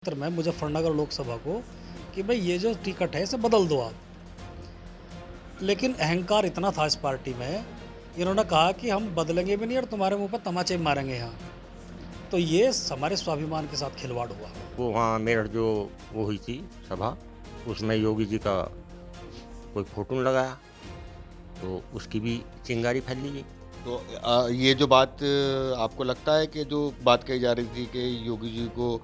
क्षेत्र में मुजफ्फरनगर लोकसभा को कि भाई ये जो टिकट है इसे बदल दो आप। लेकिन अहंकार इतना था इस पार्टी में, इन्होंने कहा कि हम बदलेंगे भी नहीं और तुम्हारे मुंह पर तमाचे भी मारेंगे यहाँ। तो ये हमारे स्वाभिमान के साथ खिलवाड़ हुआ। वो वहाँ मेरठ जो वो हुई थी सभा, उसमें योगी जी का कोई फोटो नहीं लगाया, तो उसकी भी चिंगारी फैल ली। तो ये जो बात आपको लगता है कि जो बात कही जा रही थी कि योगी जी को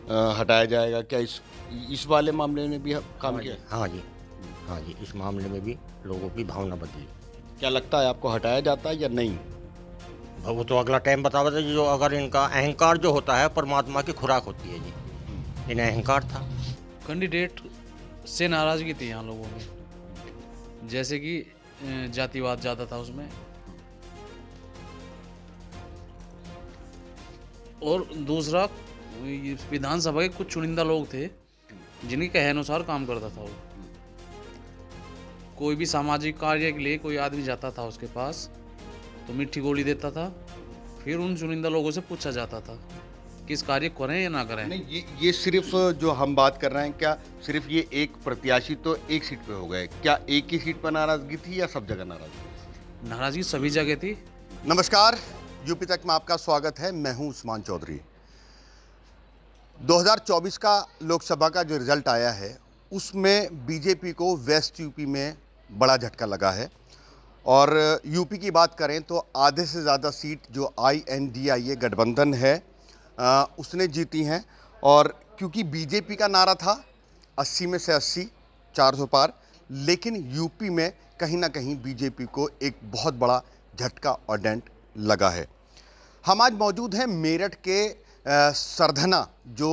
हटाया जाएगा, क्या इस वाले मामले में भी काम किया? हाँ जी, इस मामले में भी लोगों की भावना बदली। क्या लगता है आपको हटाया जाता है या नहीं? वो तो अगला टाइम बता जी। जो अगर इनका अहंकार जो होता है परमात्मा की खुराक होती है जी, इन्हें अहंकार था। कैंडिडेट से नाराज़गी थी यहाँ लोगों में, जैसे कि जातिवाद ज़्यादा था उसमें। और दूसरा, ये विधानसभा के कुछ चुनिंदा लोग थे जिनके कहे अनुसार काम करता था वो। कोई भी सामाजिक कार्य के लिए कोई आदमी जाता था उसके पास तो मीठी गोली देता था, फिर उन चुनिंदा लोगों से पूछा जाता था कि इस कार्य करें या ना करें। नहीं, ये सिर्फ जो हम बात कर रहे हैं, क्या सिर्फ ये एक प्रत्याशी तो एक सीट पे हो गए? क्या एक ही सीट पर नाराजगी थी या सब जगह नाराजगी? नाराज़गी सभी जगह थी। नमस्कार, यूपी तक में आपका स्वागत है। मैं हूं उस्मान चौधरी। 2024 का लोकसभा का जो रिजल्ट आया है उसमें बीजेपी को वेस्ट यूपी में बड़ा झटका लगा है। और यूपी की बात करें तो आधे से ज़्यादा सीट जो INDIA गठबंधन है उसने जीती हैं। और क्योंकि बीजेपी का नारा था 80 में से 80, 400 पार, लेकिन यूपी में कहीं ना कहीं बीजेपी को एक बहुत बड़ा झटका और डेंट लगा है। हम आज मौजूद हैं मेरठ के सरधना जो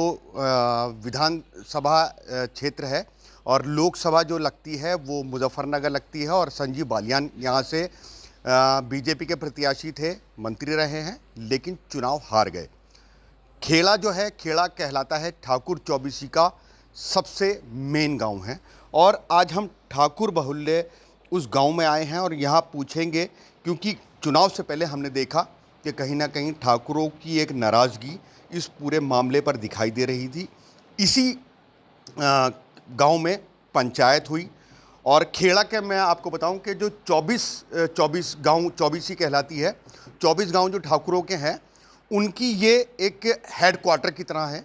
विधानसभा क्षेत्र है, और लोकसभा जो लगती है वो मुजफ्फरनगर लगती है। और संजीव बालियान यहाँ से बीजेपी के प्रत्याशी थे, मंत्री रहे हैं, लेकिन चुनाव हार गए। खेड़ा जो है, खेड़ा कहलाता है ठाकुर चौबीसी का सबसे मेन गांव है। और आज हम ठाकुर बहुल्य उस गांव में आए हैं और यहाँ पूछेंगे, क्योंकि चुनाव से पहले हमने देखा कि कहीं ना कहीं ठाकुरों की एक नाराज़गी इस पूरे मामले पर दिखाई दे रही थी। इसी गांव में पंचायत हुई। और खेड़ा के मैं आपको बताऊं कि जो 24 गांव, 24 ही कहलाती है, 24 गांव जो ठाकुरों के हैं, उनकी ये एक हेडक्वार्टर की तरह है।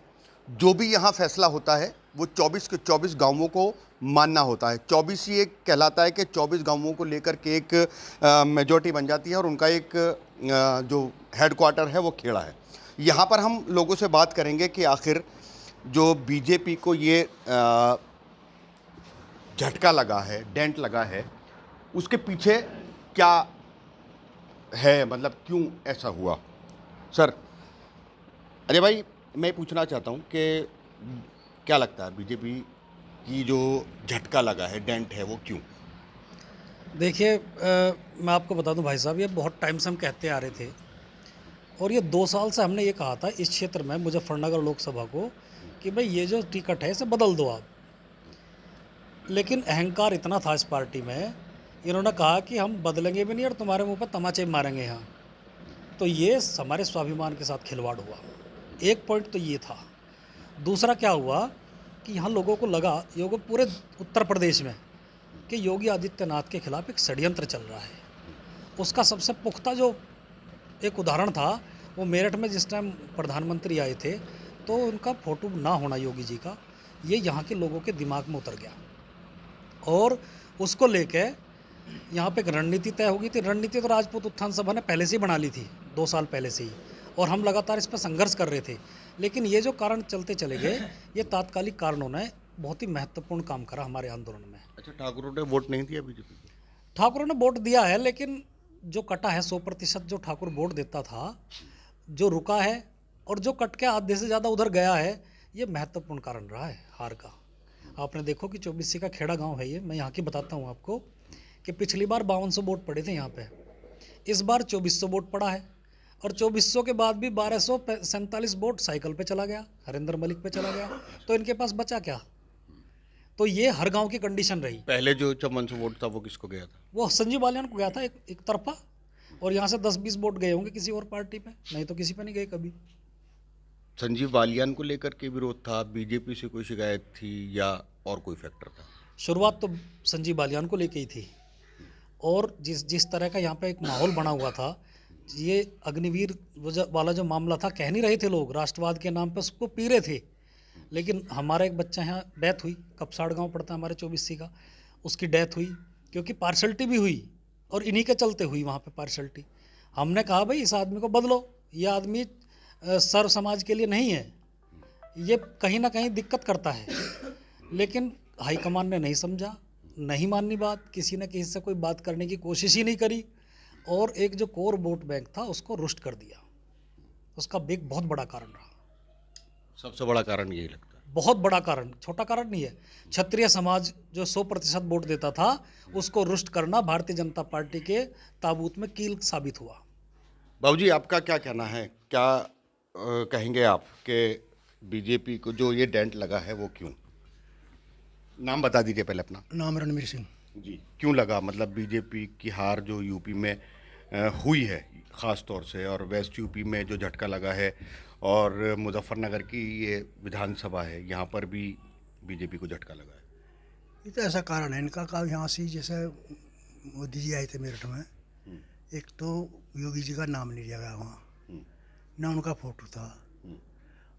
जो भी यहाँ फैसला होता है वो 24 के 24 गांवों को मानना होता है। 24 ही एक कहलाता है कि 24 गांवों को लेकर के एक मेजॉरिटी बन जाती है, और उनका एक जो हेडक्वार्टर है वो खेड़ा है। यहाँ पर हम लोगों से बात करेंगे कि आखिर जो बीजेपी को ये झटका लगा है, डेंट लगा है, उसके पीछे क्या है, मतलब क्यों ऐसा हुआ। सर, अरे भाई, मैं पूछना चाहता हूँ कि क्या लगता है बीजेपी की जो झटका लगा है, डेंट है, वो क्यों? देखिए, मैं आपको बता दूं भाई साहब, ये बहुत टाइम से हम कहते आ रहे थे, और ये 2 साल से हमने ये कहा था इस क्षेत्र में मुजफ्फरनगर लोकसभा को कि भाई ये जो टिकट है इसे बदल दो आप। लेकिन अहंकार इतना था इस पार्टी में, इन्होंने कहा कि हम बदलेंगे भी नहीं और तुम्हारे मुंह पर तमाचे भी मारेंगे यहाँ। तो ये हमारे स्वाभिमान के साथ खिलवाड़ हुआ। एक पॉइंट तो ये था। दूसरा क्या हुआ कि यहाँ लोगों को लगा, योगी पूरे उत्तर प्रदेश में, कि योगी आदित्यनाथ के खिलाफ एक षड्यंत्र चल रहा है। उसका सबसे पुख्ता जो एक उदाहरण था वो मेरठ में जिस टाइम प्रधानमंत्री आए थे तो उनका फोटो ना होना योगी जी का, ये यहाँ के लोगों के दिमाग में उतर गया। और उसको लेके यहाँ पे एक रणनीति तय हो गई थी। रणनीति तो राजपूत उत्थान सभा ने पहले से ही बना ली थी, 2 साल पहले से ही, और हम लगातार इस पर संघर्ष कर रहे थे। लेकिन ये जो कारण चलते चले गए, ये तात्कालिक कारणों ने बहुत ही महत्वपूर्ण काम करा हमारे आंदोलन में। अच्छा, ठाकुरों ने वोट नहीं दिया बीजेपी को? ठाकुरों ने वोट दिया है, लेकिन जो कटा है 100% जो ठाकुर वोट देता था, जो रुका है और जो कट के आधे से ज़्यादा उधर गया है, ये महत्वपूर्ण कारण रहा है हार का। आपने देखो कि 24 का खेड़ा गांव है ये, मैं यहाँ की बताता हूँ आपको कि पिछली बार 5200 वोट पड़े थे यहाँ पे, इस बार 2400 वोट पड़ा है। और 2400 के बाद भी 1247 वोट साइकिल पे चला गया, हरिंदर मलिक पे चला गया। तो इनके पास बचा क्या? तो ये हर गांव की कंडीशन रही। पहले जो 5400 वोट था वो किसको गया था? वो संजीव बालियान को गया था एक तरफा, और यहाँ से 10-20 वोट गए होंगे किसी और पार्टी पे, नहीं तो किसी पे नहीं गए कभी। संजीव बालियान को लेकर के विरोध था, बीजेपी से कोई शिकायत थी या और कोई फैक्टर था? शुरुआत तो संजीव बालियान को लेके ही थी, और जिस तरह का यहाँ पे एक माहौल बना हुआ था, ये अग्निवीर वाला जो मामला था, कह नहीं रहे थे लोग, राष्ट्रवाद के नाम पे उसको पी रहे थे, लेकिन हमारा एक बच्चा यहाँ डेथ हुई, कपसाड़ गांव पड़ता है हमारे 24C का, उसकी डेथ हुई क्योंकि पार्शलिटी भी हुई, और इन्हीं के चलते हुई वहाँ पे पार्शलिटी। हमने कहा भाई इस आदमी को बदलो, ये आदमी सर्व समाज के लिए नहीं है, ये कहीं ना कहीं दिक्कत करता है, लेकिन हाईकमान ने नहीं समझा, नहीं माननी बात, किसी ने किसी से कोई बात करने की कोशिश ही नहीं करी, और एक जो कोर वोट बैंक था उसको रुष्ट कर दिया। उसका एक बहुत बड़ा कारण रहा, सबसे बड़ा कारण यही लगता है। बहुत बड़ा कारण, छोटा कारण नहीं है। क्षत्रिय समाज जो 100% वोट देता था, उसको रुष्ट करना भारतीय जनता पार्टी के ताबूत में कील साबित हुआ। बाबूजी, आपका क्या कहना है, क्या कहेंगे आप कि बीजेपी को जो ये डेंट लगा है वो क्यों? नाम बता दीजिए पहले अपना। नाम रणवीर सिंह। जी, क्यों लगा? मतलब बीजेपी की हार जो यूपी में हुई है ख़ास तौर से, और वेस्ट यूपी में जो झटका लगा है, और मुजफ्फरनगर की ये विधानसभा है, यहाँ पर भी बीजेपी को झटका लगा है। ये तो ऐसा कारण है इनका का, यहाँ से जैसे मोदी जी आए थे मेरठ में, एक तो योगी जी का नाम नहीं लिया गया वहाँ, ना उनका फोटो था,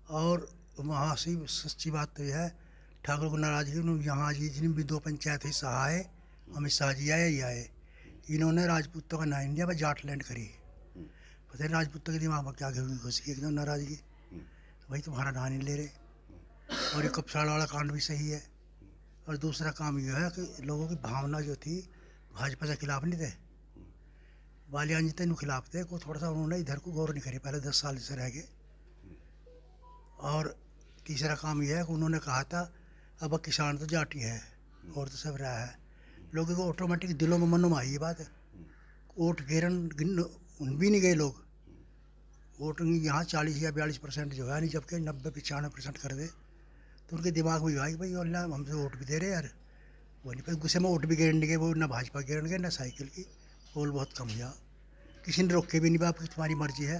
और वहाँ से सच्ची बात तो यह है, ठाकुर को नाराजगी, यहाँ जितनी भी 2 पंचायत ही सहाय, अमित शाह जी आए ही आए, इन्होंने राजपूतों का ना इंडिया में जाटलैंड करी। पता नहीं राजपूतों के दिमाग में क्या घुस गई एकदम नाराजगी, तो भाई तुम्हारा नाम नहीं ले रहे। और ये कपसाड़ वाला कांड भी सही है। और दूसरा काम यह है कि लोगों की भावना जो थी भाजपा के खिलाफ नहीं थे, बालियान जी तेन खिलाफ थे, को थोड़ा सा उन्होंने इधर को गौर नहीं करी, पहले 10 साल से रह गए। और तीसरा काम यह है कि उन्होंने कहा था अब किसान तो जाटी है और तो सब रहा है, लोगों को ऑटोमेटिक दिलों में मनों में आई ये बात है। वोट गिन भी नहीं गए लोग, वोट यहाँ 40 या 42% जो है नहीं, जबकि 90-95% कर दे, तो उनके दिमाग में आई भाई और हमसे वोट भी दे रहे यार, वो नहीं, फिर गुस्से में वोट भी गिरन गए, वो ना भाजपा गिरन गए ना साइकिल की, पोल बहुत कम हुआ, किसी ने रोके भी नहीं, बाप की तुम्हारी मर्जी है।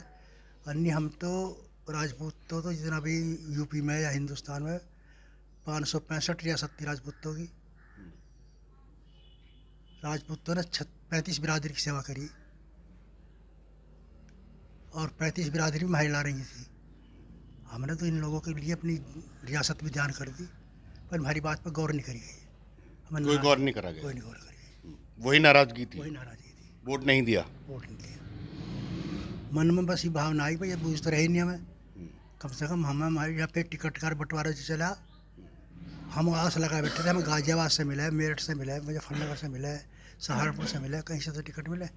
अन्य हम तो राजपूत तो जितना भी यूपी में या हिंदुस्तान में 565 रियासत थी राजपूतों की, राजपूतों ने 35 बिरादरी की सेवा करी, और 35 बिरादरी में महिला रही थी। हमने तो इन लोगों के लिए अपनी रियासत भी ध्यान कर दी, पर हमारी बात पर गौर नहीं करी गई, कोई गौर नहीं करा गया, कोई नहीं गौर करी, वही नाराजगी थी, वही नाराजगी थी, वोट नहीं दिया, वोट नहीं दिया। मन में बस ये भावना आई भाई ये बूझ तो रही नहीं हमें, कम से कम हमारे यहाँ पे टिकट का बंटवारा जो चला, हम आस लगा बैठे थे, हमें गाजियाबाद से मिला है, मेरठ से मिला है, मुजफ्फरनगर से मिला है, सहारनपुर से मिला है, कहीं से तो टिकट मिले,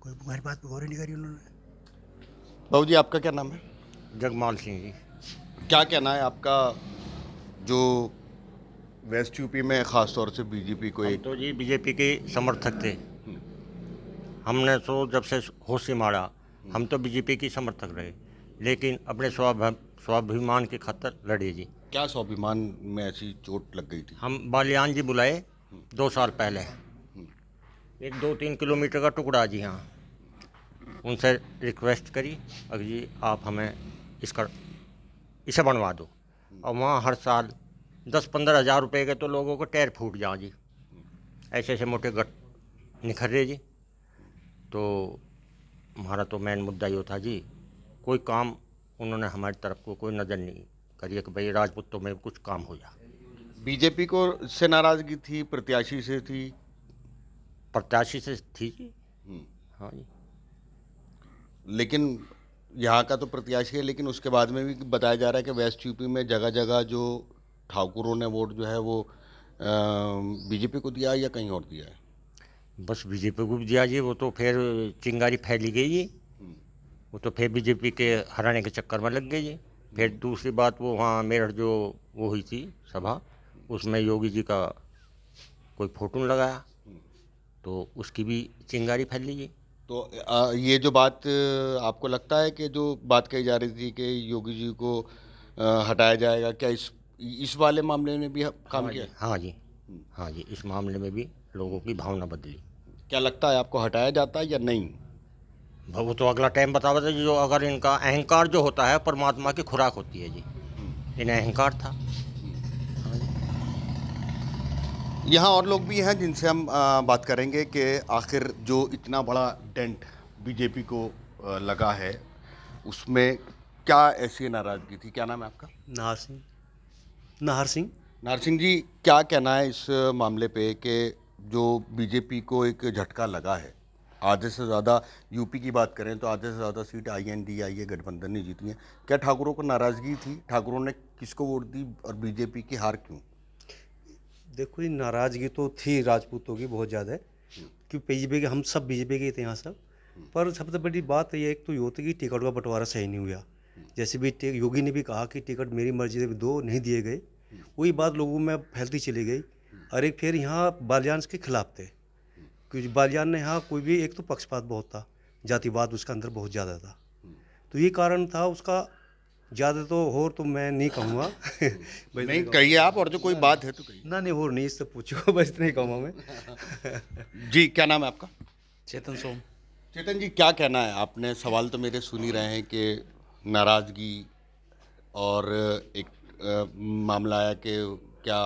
कोई हमारी बात पर गौर ही नहीं करी उन्होंने। बाबूजी, आपका क्या नाम है? जगमाल सिंह जी। क्या कहना है आपका, जो वेस्ट यूपी में ख़ास तौर से बीजेपी को हम एक तो जी बीजेपी के समर्थक थे, हमने तो जब से होश से मारा हम तो बीजेपी की समर्थक रहे, लेकिन अपने स्वाभिमान के खातर लड़े जी। क्या स्वाभिमान में ऐसी चोट लग गई थी? हम बालियान जी बुलाए 2 साल पहले, एक 2-3 किलोमीटर का टुकड़ा जी, हाँ, उनसे रिक्वेस्ट करी अगर जी आप हमें इसे बनवा दो, और वहाँ हर साल 10-15 हज़ार रुपये के तो लोगों को टायर फूट जाओ जी, ऐसे ऐसे मोटे गट निखर रहे जी। तो हमारा तो मेन मुद्दा ये था जी, कोई काम उन्होंने हमारी तरफ को कोई नज़र नहीं करी कि भाई राजपूतों में कुछ काम हो जाए। बीजेपी को से नाराजगी थी, प्रत्याशी से थी? प्रत्याशी से थी जी, हाँ जी। लेकिन यहाँ का तो प्रत्याशी है, लेकिन उसके बाद में भी बताया जा रहा है कि वेस्ट यूपी में जगह जगह जो ठाकुरों ने वोट जो है वो बीजेपी को दिया या कहीं और दिया है? बस बीजेपी को भी दिया जी, वो तो फिर चिंगारी फैली गई जी, वो तो फिर बीजेपी के हराने के चक्कर में लग गई जी। फिर दूसरी बात, वो वहाँ मेरठ जो वो हुई थी सभा, उसमें योगी जी का कोई फोटो लगाया, तो उसकी भी चिंगारी फैली जी। तो ये जो बात आपको लगता है कि जो बात कही जा रही थी कि योगी जी को हटाया जाएगा, क्या इस वाले मामले में भी काम किया? हाँ जी, हाँ जी, इस मामले में भी लोगों की भावना बदली। क्या लगता है आपको, हटाया जाता है या नहीं? वो तो अगला टाइम बता बता जो अगर इनका अहंकार जो होता है परमात्मा की खुराक होती है जी, इन्हें अहंकार था। यहाँ और लोग भी हैं जिनसे हम बात करेंगे कि आखिर जो इतना बड़ा डेंट बीजेपी को लगा है उसमें क्या ऐसी नाराज़गी थी। क्या नाम है आपका? नाहर सिंह। नाहर सिंह। नाहर सिंह जी, क्या कहना है इस मामले पे कि जो बीजेपी को एक झटका लगा है, आधे से ज़्यादा यूपी की बात करें तो आधे से ज़्यादा सीट INDIA गठबंधन ने जीती हैं। क्या ठाकुरों को नाराज़गी थी? ठाकुरों ने किसको वोट दी और बीजेपी की हार क्यों? देखो, ये नाराज़गी तो थी राजपूतों की बहुत ज़्यादा, क्योंकि बीजेपी के हम सब बीजेपी के थे यहाँ सब। पर सबसे बड़ी बात ये एक तो ये होती कि टिकट का बंटवारा सही नहीं हुआ। जैसे भी योगी ने भी कहा कि टिकट मेरी मर्जी से दो नहीं दिए गए, वही बात लोगों में फैलती चली गई। और एक फिर यहाँ बालियान के खिलाफ थे, क्योंकि बालियान ने यहाँ कोई भी एक तो पक्षपात बहुत था, जातिवाद उसका अंदर बहुत ज़्यादा था, तो ये कारण था उसका। ज़्यादा तो और तो मैं नहीं कहूँगा। नहीं कहिए आप, और जो कोई बात है तो कहिए। ना नहीं और नहीं, इससे पूछो, बस इतना ही कहूँगा मैं। जी, क्या नाम है आपका? चेतन सोम। चेतन जी, क्या कहना है? आपने सवाल तो मेरे सुन ही रहे हैं कि नाराज़गी और एक मामला आया कि क्या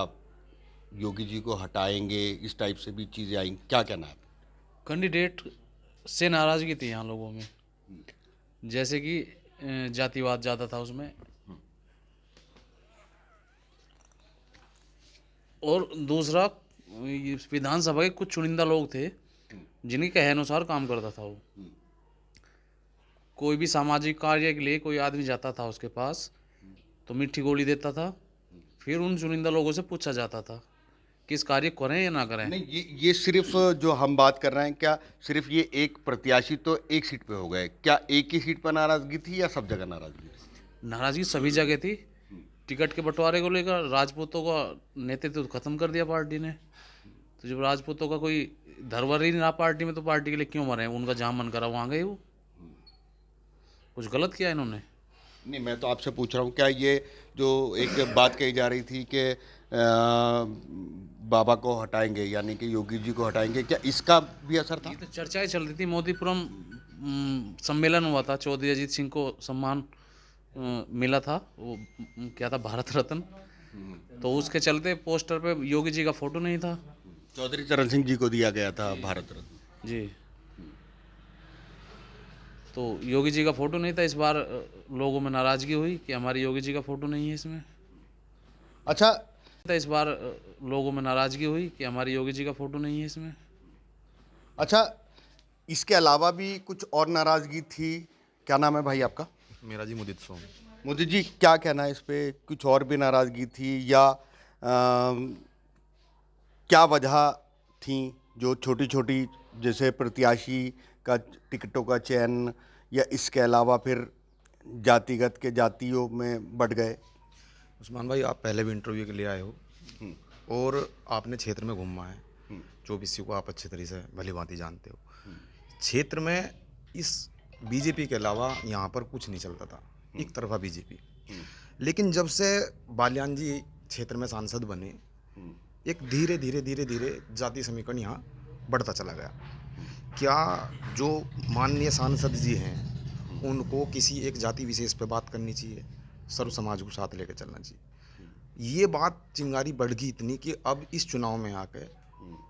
योगी जी को हटाएंगे, इस टाइप से भी चीज़ें आएंगी। क्या कहना है? कैंडिडेट से नाराज़गी थी यहाँ लोगों में, जैसे कि जातिवाद ज़्यादा था उसमें, और दूसरा ये विधानसभा के कुछ चुनिंदा लोग थे जिनके कहे अनुसार काम करता था वो। कोई भी सामाजिक कार्य के लिए कोई आदमी जाता था उसके पास तो मीठी गोली देता था, फिर उन चुनिंदा लोगों से पूछा जाता था कि इस कार्य करें या ना करें। नहीं, ये सिर्फ जो हम बात कर रहे हैं, क्या सिर्फ ये एक प्रत्याशी तो एक सीट पे हो गए? क्या एक ही सीट पर नाराज़गी थी या सब जगह नाराज़गी थी? नाराज़गी सभी जगह थी। टिकट के बंटवारे को लेकर राजपूतों का नेतृत्व तो खत्म कर दिया पार्टी ने। तो जब राजपूतों का कोई धरवर ही नहीं रहा पार्टी में, तो पार्टी के लिए क्यों मरे? उनका जहाँ मन करा वहाँ गए वो। कुछ गलत किया इन्होंने? नहीं, मैं तो आपसे पूछ रहा हूँ, क्या ये जो एक बात कही जा रही थी कि बाबा को हटाएंगे, यानी कि योगी जी को हटाएंगे, क्या इसका भी असर था? ये तो चर्चाएं चल रही थी। मोदीपुरम सम्मेलन हुआ था, चौधरी अजीत सिंह को सम्मान मिला था, वो क्या था, भारत रत्न। तो उसके चलते पोस्टर पे योगी जी का फोटो नहीं था। चौधरी चरण सिंह जी को दिया गया था भारत रत्न जी। तो योगी जी का फोटो नहीं था। इस बार लोगों में नाराज़गी हुई कि हमारे योगी जी का फोटो नहीं है इसमें। अच्छा, इस बार लोगों में नाराज़गी हुई कि हमारे योगी जी का फोटो नहीं है इसमें। अच्छा, इसके अलावा भी कुछ और नाराज़गी थी। क्या नाम है भाई आपका? मेरा जी मुदित सोम। मोदी जी, क्या कहना है इस पे? कुछ और भी नाराज़गी थी या क्या वजह थी जो छोटी छोटी, जैसे प्रत्याशी का टिकटों का चयन, या इसके अलावा फिर जातिगत के जातियों में बढ़ गए? उस्मान भाई, आप पहले भी इंटरव्यू के लिए आए हो और आपने क्षेत्र में घूमा है, 24 को आप अच्छे तरीके से भली भांति जानते हो। क्षेत्र में इस बीजेपी के अलावा यहाँ पर कुछ नहीं चलता था, एक तरफा बीजेपी। लेकिन जब से बालियान जी क्षेत्र में सांसद बने, एक धीरे धीरे धीरे धीरे जाति समीकरण यहाँ बढ़ता चला गया। क्या जो माननीय सांसद जी हैं उनको किसी एक जाति विशेष पे बात करनी चाहिए, सर्व समाज को साथ लेकर चलना चाहिए। ये बात चिंगारी बढ़ गई इतनी कि अब इस चुनाव में आकर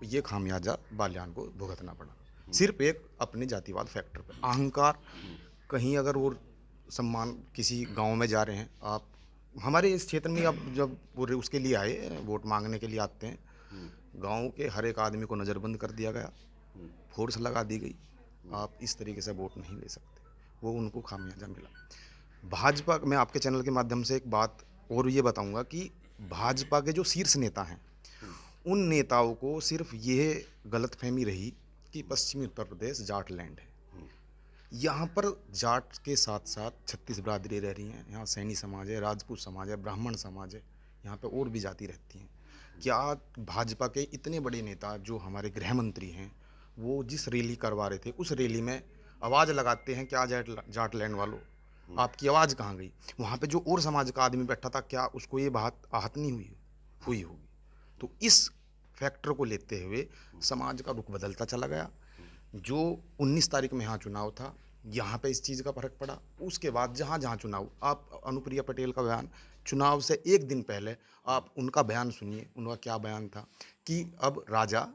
ये खामियाजा बालियान को भुगतना पड़ा, सिर्फ एक अपने जातिवाद फैक्टर पे अहंकार। कहीं अगर वो सम्मान किसी गांव में जा रहे हैं, आप हमारे इस क्षेत्र में अब जब पूरे उसके लिए आए, वोट मांगने के लिए आते हैं, गांव के हर एक आदमी को नज़रबंद कर दिया गया, फोर्स लगा दी गई, आप इस तरीके से वोट नहीं ले सकते। वो उनको खामियाजा मिला। भाजपा, मैं आपके चैनल के माध्यम से एक बात और ये बताऊंगा कि भाजपा के जो शीर्ष नेता हैं, उन नेताओं को सिर्फ ये गलतफहमी रही कि पश्चिमी उत्तर प्रदेश जाट लैंड है। यहाँ पर जाट के साथ साथ 36 बिरादरी रह रही हैं। यहाँ सैनी समाज है, राजपूत समाज है, ब्राह्मण समाज है, यहाँ पे और भी जाति रहती हैं। क्या भाजपा के इतने बड़े नेता जो हमारे गृह मंत्री हैं, वो जिस रैली करवा रहे थे उस रैली में आवाज़ लगाते हैं, क्या जाट लैंड वालों, आपकी आवाज़ कहाँ गई? वहाँ पे जो और समाज का आदमी बैठा था, क्या उसको ये बात आहत नहीं हुई होगी? तो इस फैक्टर को लेते हुए समाज का रुख बदलता चला गया। जो 19 तारीख में यहाँ चुनाव था, यहाँ पे इस चीज़ का फर्क पड़ा। उसके बाद जहाँ जहाँ चुनाव, आप अनुप्रिया पटेल का बयान, चुनाव से एक दिन पहले आप उनका बयान सुनिए। उनका क्या बयान था कि अब राजा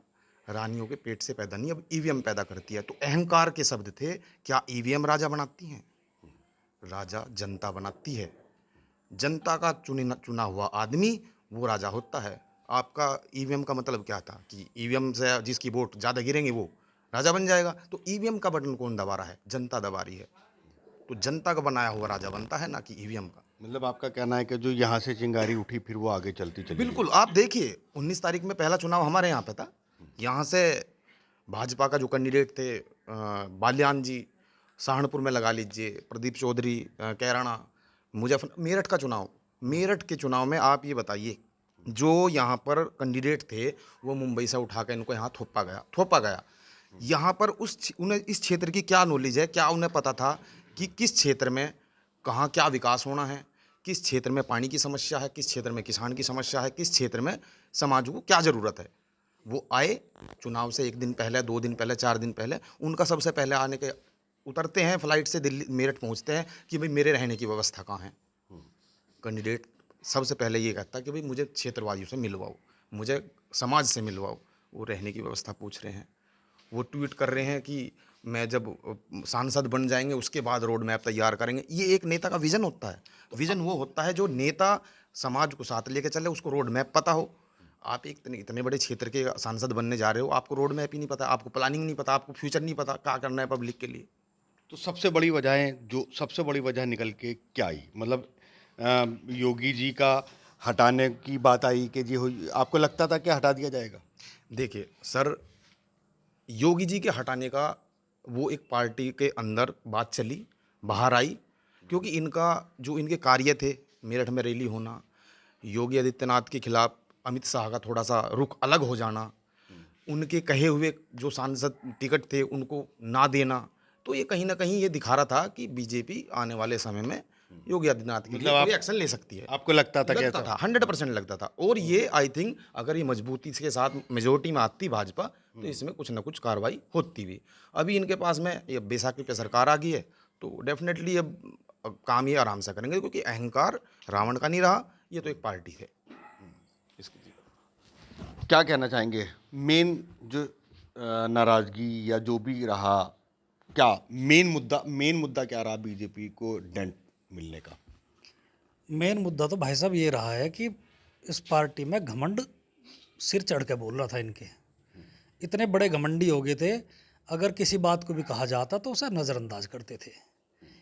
रानियों के पेट से पैदा नहीं, अब ईवीएम पैदा करती है। तो अहंकार के शब्द थे। क्या ईवीएम राजा बनाती हैं? राजा जनता बनाती है। जनता का चुना हुआ आदमी वो राजा होता है। आपका ईवीएम का मतलब क्या था कि ईवीएम से जिसकी वोट ज़्यादा गिरेंगे वो राजा बन जाएगा? तो ईवीएम का बटन कौन दबा रहा है? जनता दबा रही है। तो जनता का बनाया हुआ राजा बनता है, ना कि ईवीएम का। मतलब आपका कहना है कि जो यहाँ से चिंगारी उठी फिर वो आगे चलती चली बिल्कुल, आप देखिए 19 तारीख में पहला चुनाव हमारे यहाँ पे था। यहाँ से भाजपा का जो कैंडिडेट थे बाल्यान जी, सहारनपुर में लगा लीजिए, प्रदीप चौधरी, कैराना, मेरठ का चुनाव, मेरठ के चुनाव में आप ये बताइए, जो यहाँ पर कैंडिडेट थे वो मुंबई से उठा कर इनको यहाँ थोपा गया। यहाँ पर उन्हें इस क्षेत्र की क्या नॉलेज है? क्या उन्हें पता था कि किस क्षेत्र में कहाँ क्या विकास होना है, किस क्षेत्र में पानी की समस्या है, किस क्षेत्र में किसान की समस्या है, किस क्षेत्र में समाज को क्या ज़रूरत है? वो आए चुनाव से एक दिन पहले, 2 दिन पहले, 4 दिन पहले, उनका सबसे पहले आने के उतरते हैं फ्लाइट से, दिल्ली मेरठ पहुंचते हैं कि भाई मेरे रहने की व्यवस्था कहाँ है। कैंडिडेट सबसे पहले ये कहता है कि भाई मुझे क्षेत्रवादियों से मिलवाओ, मुझे समाज से मिलवाओ। वो रहने की व्यवस्था पूछ रहे हैं। वो ट्वीट कर रहे हैं कि मैं जब सांसद बन जाएंगे उसके बाद रोड मैप तैयार करेंगे। ये एक नेता का विजन होता है। विजन वो होता है जो नेता समाज को साथ लेके चले, उसको रोड मैप पता हो। आप एक इतने बड़े क्षेत्र के सांसद बनने जा रहे हो, आपको रोड मैप ही नहीं पता, आपको प्लानिंग नहीं पता, आपको फ्यूचर नहीं पता क्या करना है पब्लिक के लिए। तो सबसे बड़ी वजह निकल के क्या आई? मतलब योगी जी का हटाने की बात आई कि जी आपको लगता था कि हटा दिया जाएगा? देखिए सर, योगी जी के हटाने का वो एक पार्टी के अंदर बात चली, बाहर आई, क्योंकि इनका जो इनके कार्य थे, मेरठ में रैली होना, योगी आदित्यनाथ के खिलाफ अमित शाह का थोड़ा सा रुख अलग हो जाना, उनके कहे हुए जो सांसद टिकट थे उनको ना देना, तो ये कहीं ना कहीं ये दिखा रहा था कि बीजेपी आने वाले समय में योगी आदित्यनाथ के लिए कोई एक्शन ले सकती है। आपको लगता था? लगता था, 100% लगता था। और ये आई थिंक अगर ये मजबूती के साथ मेजोरिटी में आती भाजपा, तो इसमें कुछ ना कुछ कार्रवाई होती भी। अभी इनके पास में ये बैसाखी पे सरकार आ गई है, तो डेफिनेटली अब काम ये आराम से करेंगे, क्योंकि अहंकार रावण का नहीं रहा, ये तो एक पार्टी है। क्या कहना चाहेंगे? मेन जो नाराजगी या जो भी रहा, क्या मेन मुद्दा क्या रहा बीजेपी को डेंट मिलने का? मेन मुद्दा तो भाई साहब ये रहा है कि इस पार्टी में घमंड सिर चढ़ के बोल रहा था इनके। इतने बड़े घमंडी हो गए थे, अगर किसी बात को भी कहा जाता तो उसे नज़रअंदाज करते थे।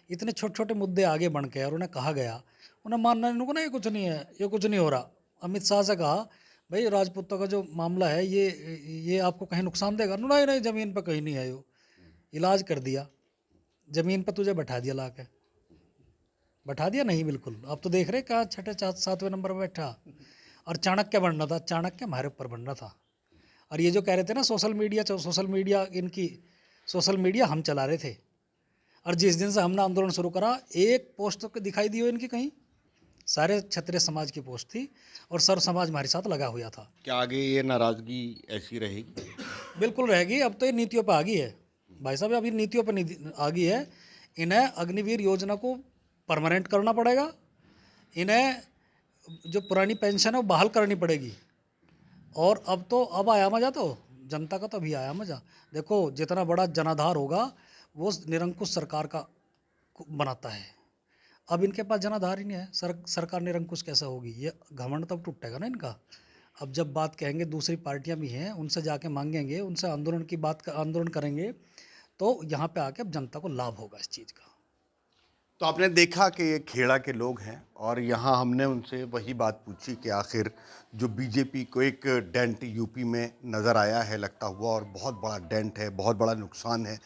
इतने छोटे छोटे मुद्दे आगे बढ़ के और उन्हें कहा गया, उन्हें मानना इनको ना ये कुछ नहीं है, ये कुछ नहीं हो रहा। अमित शाह से कहा भाई राजपूतों का जो मामला है ये आपको कहीं नुकसान देगा? नहीं नहीं, ज़मीन पर कहीं नहीं है। यो इलाज कर दिया, ज़मीन पर तुझे बैठा दिया, ला के बैठा दिया। नहीं बिल्कुल, आप तो देख रहे कहाँ 6, 7वें नंबर पर बैठा। और चाणक्य बनना था, चाणक्य हमारे ऊपर बनना था। और ये जो कह रहे थे ना सोशल मीडिया हम चला रहे थे। और जिस दिन से हमने आंदोलन शुरू करा, एक पोस्ट तो दिखाई दी हो इनकी कहीं? सारे क्षत्रिय समाज की पोस्ट थी और सर्व समाज हमारे साथ लगा हुआ था। क्या आगे ये नाराजगी ऐसी रहेगी? बिल्कुल रहेगी। अब तो ये नीतियों पर आ गई है भाई साहब, अभी नीतियों पर आ गई है। इन्हें अग्निवीर योजना को परमानेंट करना पड़ेगा, इन्हें जो पुरानी पेंशन है वो बहाल करनी पड़ेगी। और अब आया मज़ा, तो जनता का तो अभी आया मज़ा। देखो जितना बड़ा जनाधार होगा वो निरंकुश सरकार का बनाता है। अब इनके पास जनाधार ही नहीं है, सरकार निरंकुश कैसे होगी? ये घमंड तब टूटेगा ना इनका। अब जब बात कहेंगे, दूसरी पार्टियां भी हैं, उनसे जाके मांगेंगे, उनसे आंदोलन करेंगे, तो यहाँ पे आके अब जनता को लाभ होगा इस चीज़ का। तो आपने देखा कि ये खेड़ा के लोग हैं और यहाँ हमने उनसे वही बात पूछी कि आखिर जो बीजेपी को एक डेंट यूपी में नज़र आया है लगता हुआ, और बहुत बड़ा डेंट है, बहुत बड़ा नुकसान है,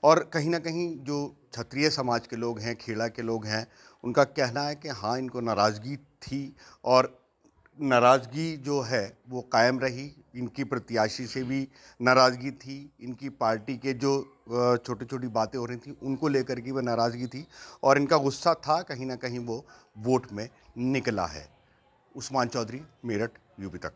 और कहीं ना कहीं जो क्षत्रिय समाज के लोग हैं, खेड़ा के लोग हैं, उनका कहना है कि हाँ इनको नाराज़गी थी और नाराज़गी जो है वो कायम रही। इनकी प्रत्याशी से भी नाराज़गी थी, इनकी पार्टी के जो छोटी छोटी बातें हो रही थी उनको लेकर की वह नाराज़गी थी, और इनका गुस्सा था कहीं ना कहीं वो वोट में निकला है। उस्मान चौधरी, मेरठ, यूपी तक।